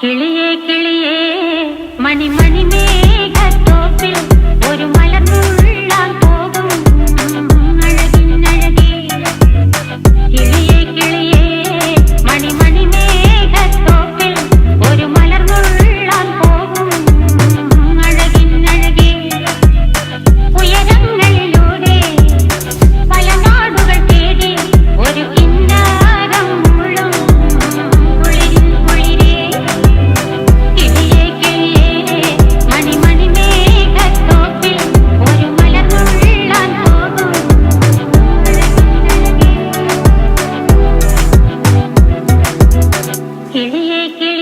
കിളിയേ കിളിയേ മണിമണി മേഘത്തോപ്പിൽ ഒരു മലർന്നുള്ളാൻ പോകും അഴകിനഴകേ. കിളിയേ കിളിയേ മണിമണി മേഘത്തോപ്പിൽ ഒരു മലർന്നുള്ളാൻ പോകും അഴകിനഴകേ. ഉയരങ്ങളിലൂടെ പല നാടുകൾ തേടി ഒരു കിന്നാരം മുള്ളും കുളിരിൻ കുളിരേ. കിളിയേ കിളിയേ മണിമണി മേഘത്തോപ്പിൽ ഒരു മലർന്നുള്ളാൻ പോകും അഴകിനഴകേ. കിളിയേ കിളിയേ